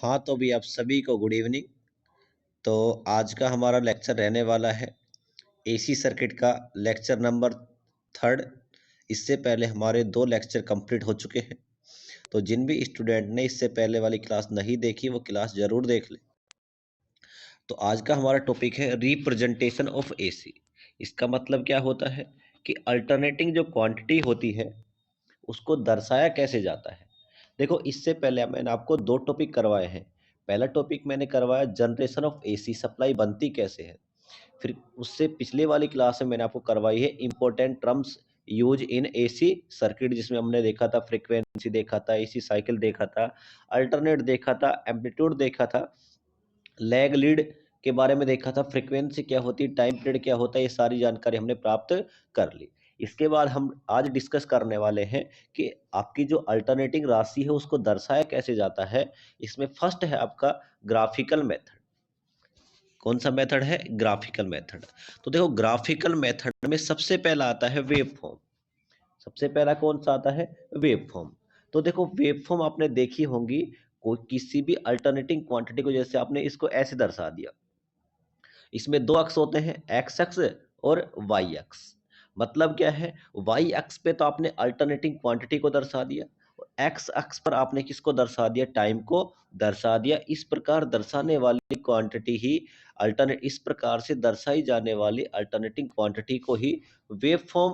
हाँ, तो अभी आप सभी को गुड इवनिंग। तो आज का हमारा लेक्चर रहने वाला है एसी सर्किट का लेक्चर नंबर 3। इससे पहले हमारे 2 लेक्चर कंप्लीट हो चुके हैं। तो जिन भी स्टूडेंट ने इससे पहले वाली क्लास नहीं देखी वो क्लास ज़रूर देख लें। तो आज का हमारा टॉपिक है रिप्रेजेंटेशन ऑफ एसी। इसका मतलब क्या होता है कि अल्टरनेटिंग जो क्वांटिटी होती है उसको दर्शाया कैसे जाता है। देखो, इससे पहले मैंने आपको 2 टॉपिक करवाए हैं। पहला टॉपिक मैंने करवाया जनरेशन ऑफ एसी सप्लाई बनती कैसे है। फिर उससे पिछले वाली क्लास में मैंने आपको करवाई है important terms use in AC circuit, जिसमें हमने देखा था फ्रीक्वेंसी देखा था, एसी साइकिल देखा था, अल्टरनेट देखा था, एम्पलीट्यूड देखा था, लैग लीड के बारे में देखा था, फ्रीक्वेंसी क्या होती है, टाइम पीरियड क्या होता है, ये सारी जानकारी हमने प्राप्त कर ली। इसके बाद हम आज डिस्कस करने वाले हैं कि आपकी जो अल्टरनेटिंग राशि है उसको दर्शाया कैसे जाता है। इसमें फर्स्ट है आपका ग्राफिकल मेथड। कौन सा मेथड है? Graphical method. तो देखो, ग्राफिकल मेथड में सबसे पहला आता है वेव फॉर्म। सबसे पहला कौन सा आता है? Wave form. तो देखो, वेव फॉर्म आपने देखी होंगी। कोई किसी भी अल्टरनेटिंग क्वांटिटी को जैसे आपने इसको ऐसे दर्शा दिया। इसमें 2 अक्ष होते हैं, एक्स अक्ष और वाई अक्ष। मतलब क्या है? वाई अक्ष पे तो आपने अल्टरनेटिंग क्वांटिटी को दर्शा दिया, एक्स अक्ष पर आपने किसको दर्शा दिया? टाइम को दर्शा दिया। इस प्रकार दर्शाने वाली क्वांटिटी ही अल्टरनेट इस प्रकार से दर्शाई जाने वाली अल्टरनेटिंग क्वांटिटी को ही वेव फॉर्म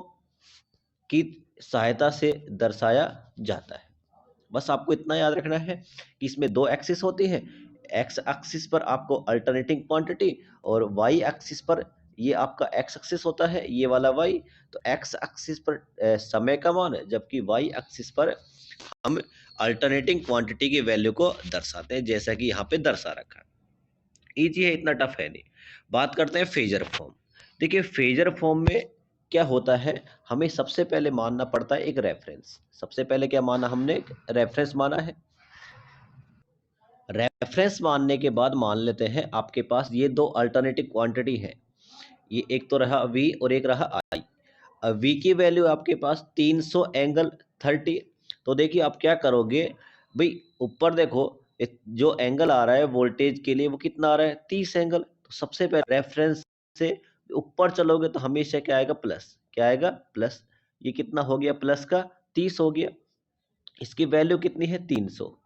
की सहायता से दर्शाया जाता है। बस आपको इतना याद रखना है कि इसमें 2 एक्सिस होती हैं। एक्स एक्सिस पर आपको अल्टरनेटिंग क्वांटिटी और वाई एक्सिस पर ये आपका एक्स एक्सिस होता है, ये वाला वाई। तो एक्स एक्सिस पर समय का मान है, जबकि वाई एक्सिस पर हम अल्टरनेटिंग क्वांटिटी की वैल्यू को दर्शाते हैं, जैसा कि यहाँ पे दर्शा रखा है। ईजी है, इतना टफ है नहीं। बात करते हैं फेजर फॉर्म। देखिए, फेजर फॉर्म में क्या होता है, हमें सबसे पहले मानना पड़ता है एक रेफरेंस। सबसे पहले क्या माना हमने? रेफरेंस माना है। रेफरेंस मानने के बाद मान लेते हैं आपके पास ये 2 अल्टरनेटिव क्वांटिटी है। ये एक तो रहा वी और एक रहा आई। अब वी की वैल्यू आपके पास 300 एंगल 30। तो देखिए आप क्या करोगे भाई, ऊपर देखो, जो एंगल आ रहा है वोल्टेज के लिए वो कितना आ रहा है? 30 एंगल। तो सबसे पहले रेफरेंस से ऊपर चलोगे तो हमेशा क्या आएगा? प्लस। क्या आएगा? प्लस। ये कितना हो गया? प्लस का 30 हो गया। इसकी वैल्यू कितनी है? 300।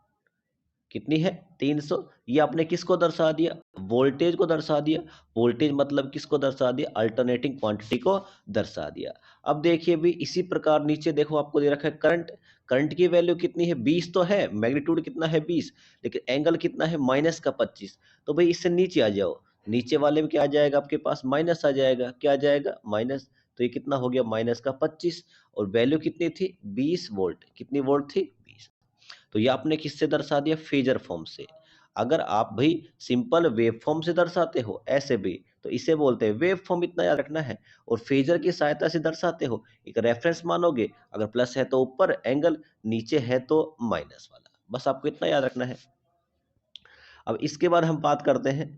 कितनी है? 300। ये आपने किसको दर्शा दिया? वोल्टेज को दर्शा दिया। वोल्टेज मतलब किसको दर्शा दिया? अल्टरनेटिंग क्वांटिटी को दर्शा दिया। अब देखिए भी इसी प्रकार नीचे देखो, आपको दे रखा है करंट। करंट की वैल्यू कितनी है? 20 तो है, मैग्नीट्यूड कितना है? 20। लेकिन एंगल कितना है? माइनस का 25। तो भाई इससे नीचे आ जाओ। नीचे वाले में क्या आ जाएगा आपके पास? माइनस आ जाएगा। क्या आ जाएगा? माइनस। तो ये कितना हो गया? माइनस का 25। और वैल्यू कितनी थी? 20 वोल्ट। कितनी वोल्ट थी? 20। तो ये आपने किससे दर्शा दिया? फेजर फॉर्म से। अगर आप भाई सिंपल वेव फॉर्म से दर्शाते हो ऐसे भी, तो इसे बोलते हैं वेव फॉर्म। इतना याद रखना है। और फेजर की सहायता से दर्शाते हो, एक रेफरेंस मानोगे, अगर प्लस है तो ऊपर एंगल, नीचे है तो माइनस वाला। बस आपको इतना याद रखना है। अब इसके बाद हम बात करते हैं,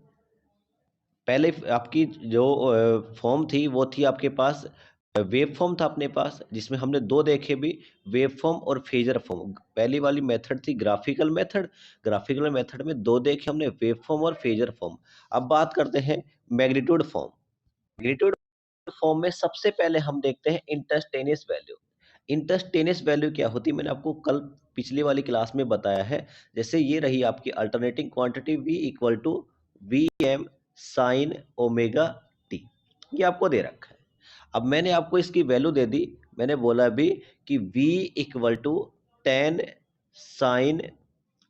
पहले आपकी जो फॉर्म थी वो थी आपके पास, वेव फॉर्म था अपने पास, जिसमें हमने 2 देखे भी, वेव फॉर्म और फेजर फॉर्म। पहली वाली मेथड थी ग्राफिकल मेथड। ग्राफिकल मेथड में 2 देखे हमने, वेव फॉर्म और फेजर फॉर्म। अब बात करते हैं मैग्नीट्यूड फॉर्म। मैग्नीट्यूड फॉर्म में सबसे पहले हम देखते हैं इंस्टैन्टेनियस वैल्यू। इंस्टैन्टेनियस वैल्यू क्या होती है? मैंने आपको कल पिछली वाली क्लास में बताया है। जैसे ये रही आपकी alternating quantity V equal to V M sine omega T. ये आपको दे रखा है। अब मैंने आपको इसकी वैल्यू दे दी। मैंने बोला भी कि V equal to 10 sine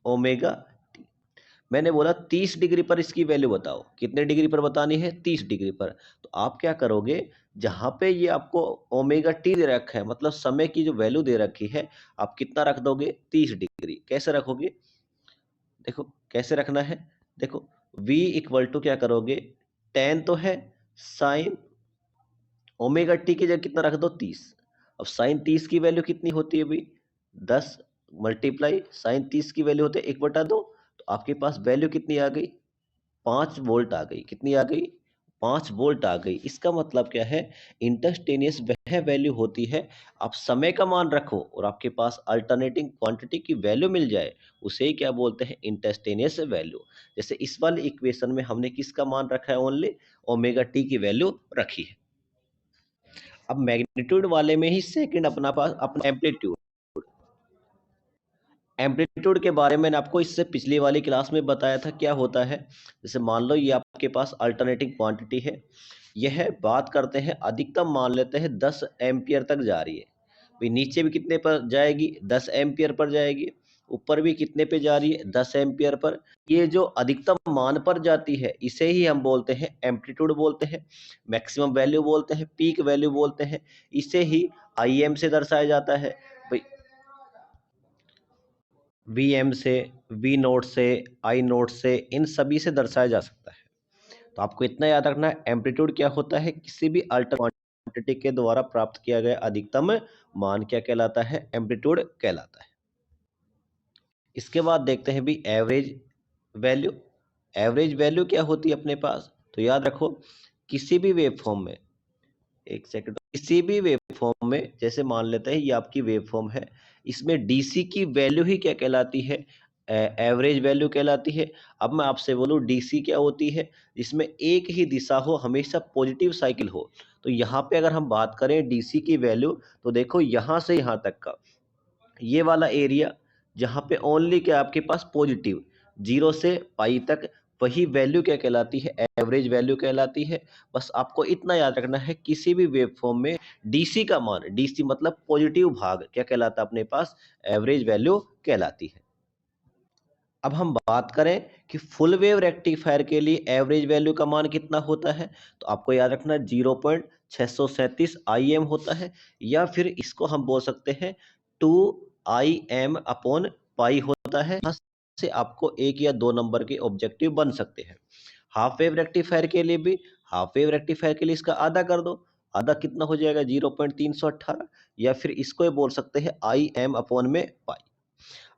omega T. मैंने बोला 30 डिग्री पर इसकी वैल्यू बताओ। कितने डिग्री पर बतानी है? 30 डिग्री पर। तो आप क्या करोगे, जहां पे ये आपको ओमेगा टी दे रखा है, मतलब समय की जो वैल्यू दे रखी है, आप कितना रख दोगे? 30 डिग्री। कैसे रखोगे? देखो कैसे रखना है। देखो, v इक्वल टू क्या करोगे? 10 तो है, साइन ओमेगा टी की जगह कितना रख दो? 30। अब साइन 30 की वैल्यू कितनी होती है भाई? 10 मल्टीप्लाई साइन 30 की वैल्यू होती है 1/2। तो आपके पास वैल्यू कितनी आ गई? 5 वोल्ट आ गई। कितनी आ गई? 5 वोल्ट आ गई। इसका मतलब क्या है? इंस्टैन्टेनियस यह वैल्यू होती है, आप समय का मान रखो और आपके पास अल्टरनेटिंग क्वांटिटी की वैल्यू मिल जाए, उसे ही क्या बोलते हैं, इंस्टैन्टेनियस वैल्यू। जैसे इस वाले इक्वेशन में हमने किसका मान रखा है, ओनली ओमेगा टी की वैल्यू रखी है। अब मैग्नीट्यूड वाले में ही सेकंड अपना पास अपना एम्पलीट्यूड। एम्पलीट्यूड के बारे में मैंने आपको इससे पिछली वाली क्लास में बताया था क्या होता है। जैसे मान लो ये आपके पास अल्टरनेटिंग क्वांटिटी है, यह बात करते हैं अधिकतम मान लेते हैं 10 एम्पियर तक जा रही है। भाई नीचे भी कितने पर जाएगी, 10 एम्पियर पर जाएगी, ऊपर भी कितने पे जा रही है, 10 एम्पियर पर। ये जो अधिकतम मान पर जाती है इसे ही हम बोलते हैं एम्पलीट्यूड बोलते हैं, मैक्सिमम वैल्यू बोलते हैं, पीक वैल्यू बोलते हैं। इसे ही आई एम से दर्शाया जाता है भाई, वी एम से, वी नोट से, आई नोट से, इन सभी से दर्शाया जा सकता है। तो आपको इतना याद रखना है, एम्पलीट्यूड क्या होता है, किसी भी अल्टर क्वांटिटी के द्वारा प्राप्त किया गया अधिकतम मान क्या कहलाता है, एम्पलीट्यूड कहलाता है। इसके बाद देखते हैं भी एवरेज वैल्यू। एवरेज वैल्यू क्या होती है अपने पास, तो याद रखो किसी भी वेव फॉर्म में, एक सेकंड, किसी भी वेव फॉर्म में, जैसे मान लेते हैं ये आपकी वेव फॉर्म है, इसमें डीसी की वैल्यू ही क्या कहलाती है, एवरेज वैल्यू कहलाती है। अब मैं आपसे बोलूं डीसी क्या होती है, जिसमें एक ही दिशा हो, हमेशा पॉजिटिव साइकिल हो। तो यहाँ पे अगर हम बात करें डीसी की वैल्यू, तो देखो यहाँ से यहाँ तक का ये वाला एरिया, जहाँ पे ओनली क्या आपके पास पॉजिटिव, 0 से पाई तक, वही वैल्यू क्या कहलाती है, एवरेज वैल्यू कहलाती है। बस आपको इतना याद रखना है, किसी भी वेव फॉर्म में डीसी का मान, डीसी मतलब पॉजिटिव भाग, क्या कहलाता है अपने पास, एवरेज वैल्यू कहलाती है। अब हम बात करें कि फुल वेव रेक्टिफायर के लिए एवरेज वैल्यू का मान कितना होता है, तो आपको याद रखना 0.637 IM होता है, या फिर इसको हम बोल सकते हैं 2 IM अपॉन पाई होता है। यहाँ से आपको एक या दो नंबर के ऑब्जेक्टिव बन सकते हैं। हाफ वेव रेक्टिफायर के लिए भी, हाफ वेव रेक्टिफायर के लिए इसका आधा कर दो, आधा कितना हो जाएगा, 0.318, या फिर इसको ये बोल सकते हैं IM अपॉन में पाई।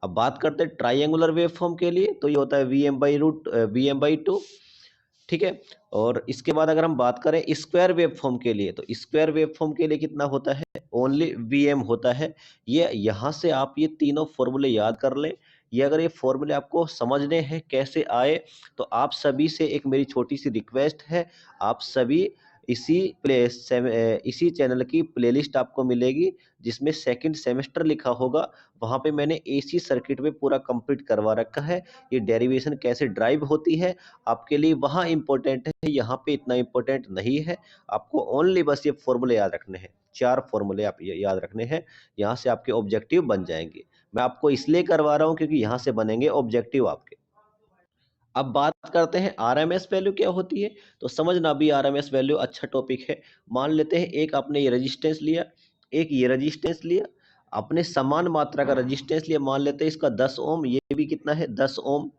अब बात करते हैं ट्राइंगुलर वेव फॉर्म के लिए, तो ये होता है Vm/2, ठीक है। और इसके बाद अगर हम बात करें स्क्वायर वेव फॉर्म के लिए, तो स्क्वायर वेव फॉर्म के लिए कितना होता है, ओनली Vm होता है। ये यहाँ से आप ये तीनों फॉर्मूले याद कर लें। ये अगर ये फॉर्मूले आपको समझने हैं कैसे आए, तो आप सभी से एक मेरी छोटी सी रिक्वेस्ट है, आप सभी इसी चैनल की प्लेलिस्ट आपको मिलेगी, जिसमें सेकंड सेमेस्टर लिखा होगा। वहाँ पे मैंने एसी सर्किट में पूरा कंप्लीट करवा रखा है, ये डेरिवेशन कैसे ड्राइव होती है आपके लिए वहाँ इंपॉर्टेंट है, यहाँ पे इतना इंपॉर्टेंट नहीं है। आपको ओनली बस ये फॉर्मूले याद रखने हैं, 4 फॉर्मूले आप याद रखने हैं, यहाँ से आपके ऑब्जेक्टिव बन जाएंगे। मैं आपको इसलिए करवा रहा हूँ क्योंकि यहाँ से बनेंगे ऑब्जेक्टिव आपके। अब बात करते हैं आरएमएस वैल्यू क्या होती है, तो समझना भी आरएमएस वैल्यू अच्छा टॉपिक है। मान लेते हैं एक आपने ये रेजिस्टेंस लिया, एक ये रेजिस्टेंस लिया, अपने समान मात्रा का रेजिस्टेंस लिया, मान लेते हैं इसका 10 ओम, ये भी कितना है, 10 ओम।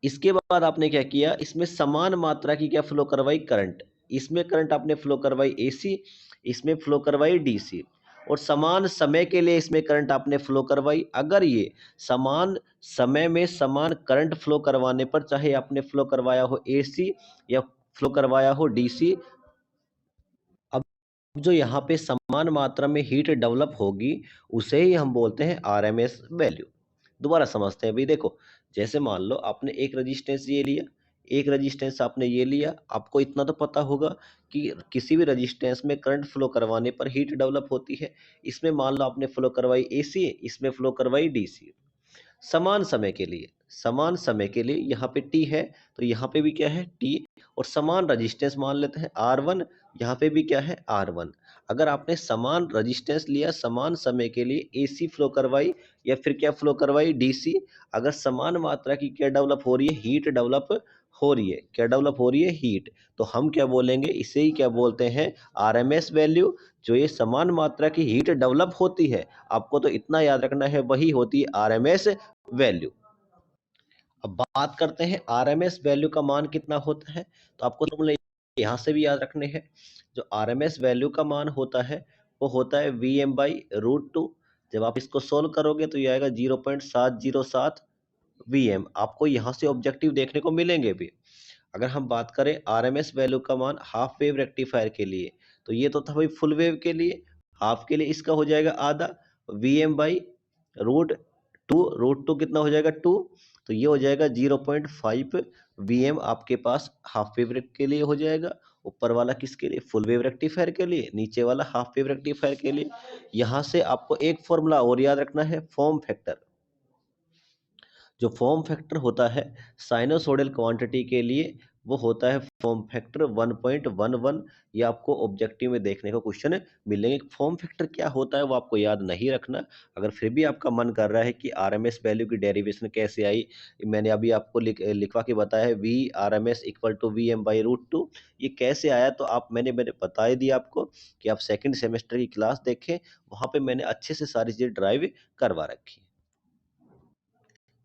इसके बाद आपने क्या किया, इसमें समान मात्रा की क्या फ्लो करवाई, करंट। इसमें करंट आपने फ्लो करवाई एसी, इसमें फ्लो करवाई डीसी, और समान समय के लिए इसमें करंट आपने फ्लो करवाई। अगर ये समान समय में समान करंट फ्लो करवाने पर, चाहे आपने फ्लो करवाया हो एसी या फ्लो करवाया हो डीसी, अब जो यहाँ पे समान मात्रा में हीट डेवलप होगी, उसे ही हम बोलते हैं आरएमएस वैल्यू। दोबारा समझते हैं भाई, देखो जैसे मान लो आपने एक रजिस्टेंस ये लिया, एक रजिस्टेंस आपने ये लिया, आपको इतना तो पता होगा कि किसी भी रजिस्टेंस में करंट फ्लो करवाने पर हीट डेवलप होती है। इसमें मान लो आपने फ्लो करवाई एसी, इसमें फ्लो करवाई डीसी। समान समय के लिए, समान समय के लिए यहाँ पे टी है, तो यहाँ पे भी क्या है, टी। और समान रजिस्टेंस मान लेते हैं R1, यहाँ पे भी क्या है, R1। अगर आपने समान रजिस्टेंस लिया, समान समय के लिए एसी फ्लो करवाई या फिर क्या फ्लो करवाई, डीसी, अगर समान मात्रा की क्या डेवलप हो रही है, हीट डेवलप हो रही है, क्या डेवलप हो रही है, हीट, तो हम क्या बोलेंगे, इसे ही क्या बोलते हैं, आरएमएस वैल्यू। जो ये समान मात्रा की हीट डेवलप होती है, आपको तो इतना याद रखना है, वही होती है आरएमएस वैल्यू। अब बात करते हैं आरएमएस वैल्यू का मान कितना होता है, तो आपको फॉर्मूला यहाँ से भी याद रखने हैं। जो आरएमएस वैल्यू का मान होता है, वो होता है Vm/√2। जब आप इसको सोल्व करोगे तो ये आएगा 0.707 Vm। आपको यहाँ से ऑब्जेक्टिव देखने को मिलेंगे भी। अगर हम बात करें आरएमएस वैल्यू का मान हाफ वेव रेक्टिफायर के लिए, तो ये तो था भाई फुल वेव के लिए, हाफ के लिए इसका हो जाएगा आधा, V M by root two कितना हो जाएगा 2, तो ये हो जाएगा 0.5 वी एम आपके पास हाफ वेव के लिए हो जाएगा। ऊपर वाला किसके लिए? फुल वेव रेक्टिफायर के लिए, नीचे वाला हाफ वेव रेक्टिफायर के लिए। यहाँ से आपको एक फॉर्मूला और याद रखना है, फॉर्म फैक्टर। जो फॉर्म फैक्टर होता है साइनोसोडल क्वांटिटी के लिए, वो होता है फॉर्म फैक्टर 1.11। ये आपको ऑब्जेक्टिव में देखने को क्वेश्चन मिलेंगे। फॉर्म फैक्टर क्या होता है वो आपको याद नहीं रखना। अगर फिर भी आपका मन कर रहा है कि आरएमएस वैल्यू की डेरिवेशन कैसे आई, मैंने अभी आपको लिखवा के बताया है, V R M S equal to V M by root two. ये कैसे आया तो आप मैंने बता ही दिया आपको कि आप सेकेंड सेमेस्टर की क्लास देखें, वहाँ पे मैंने अच्छे से सारी चीज़ें ड्राइव करवा रखी।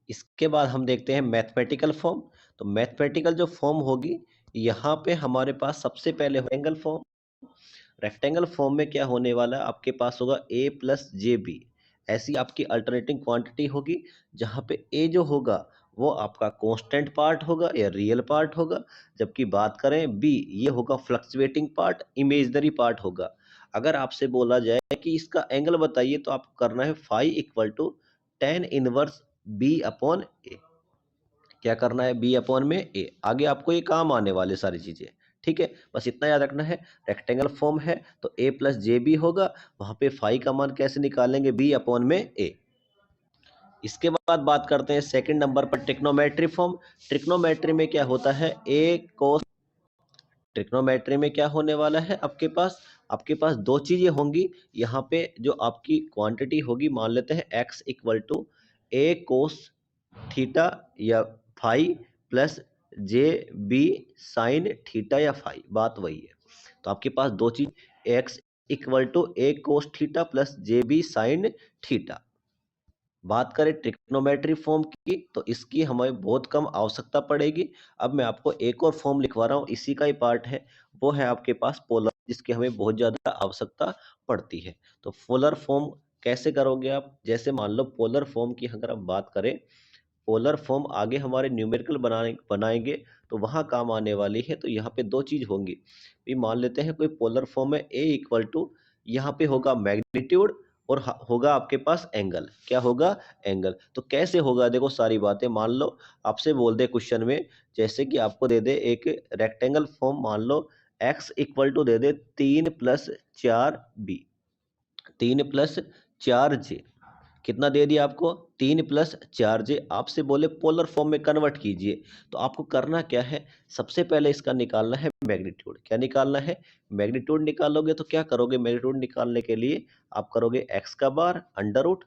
इसके बाद हम देखते हैं मैथमेटिकल फॉर्म। तो मैथमेटिकल जो फॉर्म होगी, यहाँ पे हमारे पास सबसे पहले रेक्टेंगल फॉर्म। रेक्टेंगल फॉर्म में क्या होने वाला है, आपके पास होगा a प्लस जे बी, ऐसी आपकी अल्टरनेटिंग क्वांटिटी होगी, जहाँ पे a जो होगा वो आपका कांस्टेंट पार्ट होगा या रियल पार्ट होगा, जबकि बात करें b, ये होगा फ्लक्चुएटिंग पार्ट, इमेजनरी पार्ट होगा। अगर आपसे बोला जाए कि इसका एंगल बताइए, तो आपको करना है phi equal to tan inverse B upon A. क्या करना है? बी अपॉन में ए। आगे आपको ये काम आने वाले सारी चीजें, ठीक है, बस इतना याद रखना है। रेक्टेंगल फॉर्म है तो ए प्लस जे बी होगा, वहां पे फाई का मान कैसे निकालेंगे? बी अपॉन में ए। इसके बाद बात करते हैं सेकंड नंबर पर ट्रिग्नोमेट्री फॉर्म। ट्रिग्नोमेट्री में क्या होता है? ए कोस। ट्रिग्नोमेट्री में क्या होने वाला है आपके पास दो चीजें होंगी। यहाँ पे जो आपकी क्वांटिटी होगी, मान लेते हैं x equal to a cos theta या phi plus j b sine theta या फाई, बात वही है। तो आपके पास दो चीज, x equal to a cos theta plus j b sine theta. बात करें ट्रिग्नोमेट्री फॉर्म की, तो इसकी हमें बहुत कम आवश्यकता पड़ेगी। अब मैं आपको एक और फॉर्म लिखवा रहा हूँ, इसी का ही पार्ट है, वो है आपके पास पोलर, जिसकी हमें बहुत ज़्यादा आवश्यकता पड़ती है। तो पोलर फॉर्म कैसे करोगे आप? जैसे मान लो पोलर फॉर्म की अगर हम बात करें, पोलर फॉर्म आगे हमारे न्यूमेरिकल बनाएंगे तो वहाँ काम आने वाली है। तो यहाँ पे दो चीज़ होंगी। भी मान लेते हैं कोई पोलर फॉर्म है, ए इक्वल टू, यहाँ पे होगा मैग्नीट्यूड और होगा आपके पास एंगल। क्या होगा? एंगल। तो कैसे होगा? देखो सारी बातें मान लो आपसे बोल दे क्वेश्चन में, जैसे कि आपको दे दे एक रेक्टेंगल फॉर्म, मान लो एक्स इक्वल टू दे दे 3 + 4 बी, 3 + 4 जे, कितना दे दिया आपको? 3 + 4 जे। आपसे बोले पोलर फॉर्म में कन्वर्ट कीजिए, तो आपको करना क्या है? सबसे पहले इसका निकालना है मैग्नीट्यूड। क्या निकालना है? मैग्नीट्यूड निकालोगे तो क्या करोगे? मैग्नीट्यूड निकालने के लिए आप करोगे एक्स का बार अंडर रूट,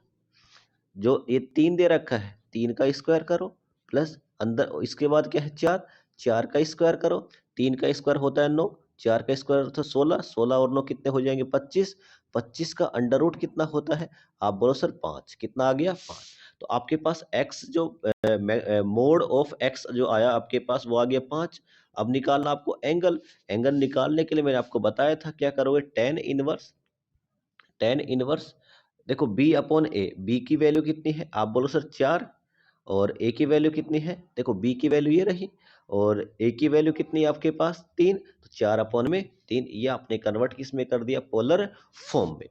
जो ये 3 दे रखा है 3 का स्क्वायर करो, प्लस अंदर इसके बाद क्या है? 4, 4 का स्क्वायर करो, 3 का स्क्वायर होता है 9, 4 का स्क्वायर तो 16, 16 और 9 कितने हो जाएंगे? 25, 25 का अंडर रूट कितना होता है? आप बोलो सर 5, कितना आ गया? 5। तो आपके पास x जो मोड ऑफ x जो आया आपके पास, वो आ गया 5। अब निकालना आपको एंगल। एंगल निकालने के लिए मैंने आपको बताया था, क्या करोगे? टेन इनवर्स देखो बी अपॉन ए, बी की वैल्यू कितनी है? आप बोलो सर 4, और ए की वैल्यू कितनी है? देखो बी की वैल्यू ये रही, और ए की वैल्यू कितनी है आपके पास? 3, तो 4/3। ये आपने कन्वर्ट किस में कर दिया? पोलर फॉर्म में।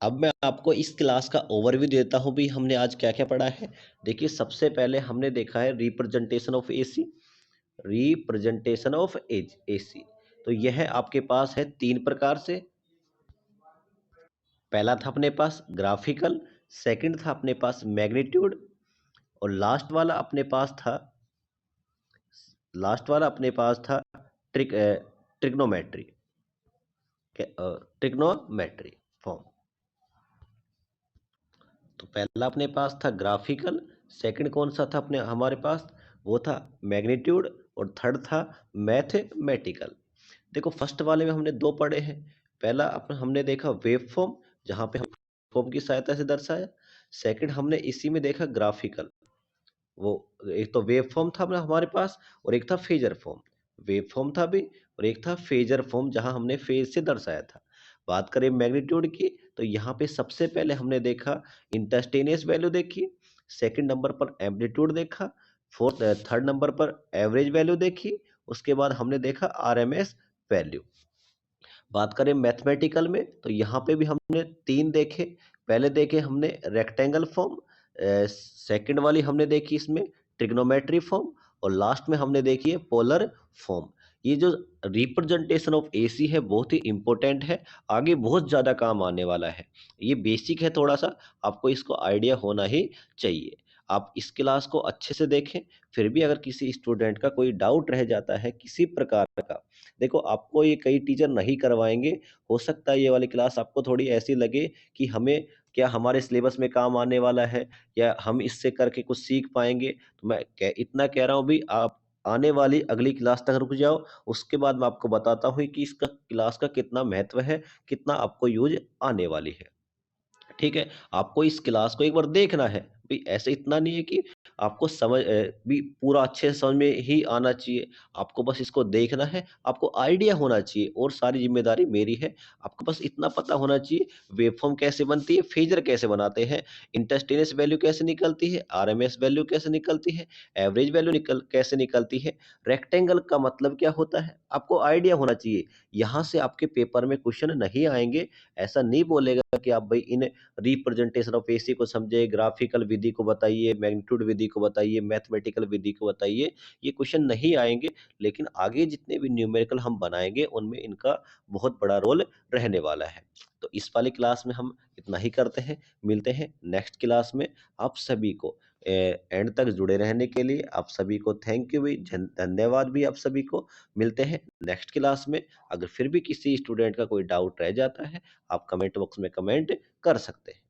अब मैं आपको इस क्लास का ओवरव्यू देता हूँ भी, हमने आज क्या क्या पढ़ा है। देखिए सबसे पहले हमने देखा है representation of AC, representation of as AC. तो यह आपके पास है 3 प्रकार से। पहला था अपने पास ग्राफिकल, सेकंड था अपने पास मैग्नीट्यूड, और लास्ट वाला अपने पास था ट्रिग्नोमेट्री, ट्रिग्नोमेट्री फॉर्म। तो पहला अपने पास था ग्राफिकल, सेकंड कौन सा था अपने हमारे पास? वो था मैग्नीट्यूड, और थर्ड था मैथमेटिकल। देखो फर्स्ट वाले में हमने दो पढ़े हैं। पहला अपन हमने देखा वेव फॉर्म, जहाँ पे हम फॉर्म की सहायता से दर्शाया। सेकंड हमने इसी में देखा ग्राफिकल, वो एक तो वेव फॉर्म था हमारे पास, और एक था फेजर फॉर्म। वेव फॉर्म था भी, और एक था फेजर फॉर्म, जहां हमने फेज से दर्शाया था। बात करें मैग्नीट्यूड की, तो यहाँ पे सबसे पहले हमने देखा इंस्टैन्टेनियस वैल्यू देखी, सेकंड नंबर पर एम्पलीट्यूड देखा, फोर्थ थर्ड नंबर पर एवरेज वैल्यू देखी, उसके बाद हमने देखा आरएमएस वैल्यू। बात करें मैथमेटिकल में तो यहाँ पे भी हमने तीन देखे। पहले देखे हमने रेक्टेंगल फॉर्म, सेकंड वाली हमने देखी इसमें ट्रिग्नोमेट्री फॉर्म, और लास्ट में हमने देखी है पोलर फॉर्म। ये जो रिप्रेजेंटेशन ऑफ एसी है बहुत ही इंपॉर्टेंट है, आगे बहुत ज़्यादा काम आने वाला है। ये बेसिक है थोड़ा सा, आपको इसको आइडिया होना ही चाहिए। आप इस क्लास को अच्छे से देखें। फिर भी अगर किसी स्टूडेंट का कोई डाउट रह जाता है किसी प्रकार का, देखो आपको ये कई टीचर नहीं करवाएंगे। हो सकता है ये वाली क्लास आपको थोड़ी ऐसी लगे कि हमें क्या हमारे सिलेबस में काम आने वाला है, या हम इससे करके कुछ सीख पाएंगे। तो मैं इतना कह रहा हूँ भी, आप आने वाली अगली क्लास तक रुक जाओ, उसके बाद मैं आपको बताता हूँ कि इसका क्लास का कितना महत्व है, कितना आपको यूज आने वाली है। ठीक है, आपको इस क्लास को एक बार देखना है भी, ऐसे इतना नहीं है कि आपको समझ भी पूरा अच्छे से समझ में ही आना चाहिए। आपको बस इसको देखना है, आपको आइडिया होना चाहिए, और सारी जिम्मेदारी मेरी है। आपको बस इतना पता होना चाहिए वेवफॉर्म कैसे बनती है, फेजर कैसे बनाते हैं, इंस्टैन्टेनियस वैल्यू कैसे निकलती है, आरएमएस वैल्यू कैसे निकलती है, एवरेज वैल्यू कैसे निकलती है, रेक्टेंगल का मतलब क्या होता है, आपको आइडिया होना चाहिए। यहाँ से आपके पेपर में क्वेश्चन नहीं आएंगे। ऐसा नहीं बोलेगा कि आप भाई इन रिप्रेजेंटेशन ऑफ एसी को समझे, ग्राफिकल विधि को बताइए, मैग्नीट्यूड विधि को बताइए, मैथमेटिकल विधि को बताइए, ये क्वेश्चन नहीं आएंगे। लेकिन आगे जितने भी न्यूमेरिकल हम बनाएंगे उनमें इनका बहुत बड़ा रोल रहने वाला है। तो इस वाली क्लास में हम इतना ही करते हैं, मिलते हैं नेक्स्ट क्लास में। आप सभी को एंड तक जुड़े रहने के लिए आप सभी को थैंक यू भी, धन्यवाद भी आप सभी को। मिलते हैं नेक्स्ट क्लास में। अगर फिर भी किसी स्टूडेंट का कोई डाउट रह जाता है, आप कमेंट बॉक्स में कमेंट कर सकते हैं।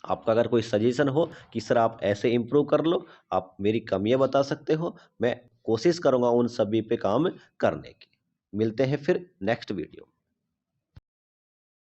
आपका अगर कोई सजेशन हो कि सर आप ऐसे इम्प्रूव कर लो, आप मेरी कमियां बता सकते हो, मैं कोशिश करूंगा उन सभी पे काम करने की। मिलते हैं फिर नेक्स्ट वीडियो।